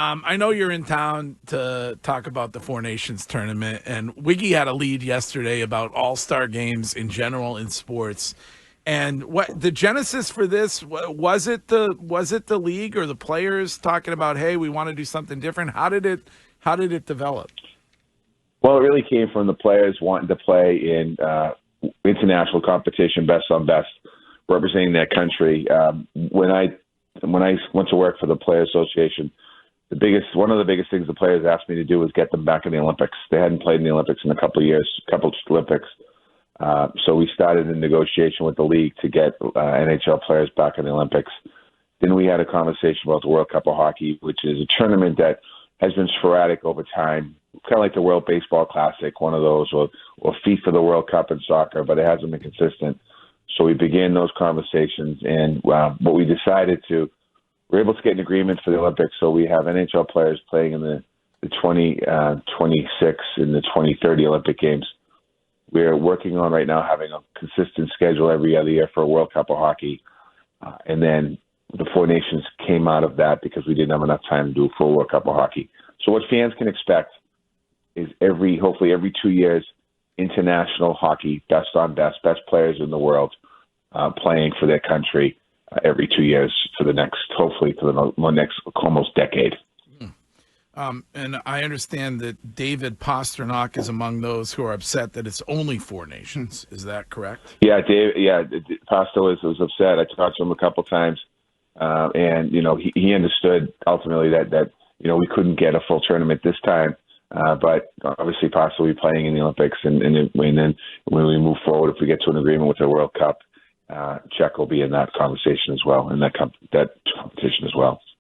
I know you're in town to talk about the Four Nations tournament, and Wiggy had a lead yesterday about all-star games in general in sports. And what the genesis for this was it the league or the players talking about, hey, we want to do something different? How did it develop? Well, it really came from the players wanting to play in international competition, best on best, representing their country. When I went to work for the Player Association, one of the biggest things the players asked me to do was get them back in the Olympics. They hadn't played in the Olympics in a couple of years, Olympics. So we started a negotiation with the league to get NHL players back in the Olympics. Then we had a conversation about the World Cup of Hockey, which is a tournament that has been sporadic over time, kind of like the World Baseball Classic, one of those, or FIFA the World Cup in soccer, but it hasn't been consistent. So we began those conversations, and what we decided to, we're able to get an agreement for the Olympics, so we have NHL players playing in the 2026 and the 2030 Olympic Games. We're working on right now having a consistent schedule every other year for a World Cup of Hockey, and then the Four Nations came out of that because we didn't have enough time to do a full World Cup of Hockey. So what fans can expect is hopefully every 2 years, international hockey, best on best players in the world playing for their country every 2 years for the next, hopefully for the next almost decade. And I understand that David Pasternak is among those who are upset that it's only Four Nations. Is that correct? Yeah, Pasta was upset. I talked to him a couple times, and he understood ultimately that we couldn't get a full tournament this time. But obviously, Pasta will be playing in the Olympics, and then when we move forward, if we get to an agreement with the World Cup, Czech will be in that conversation as well, in that competition as well.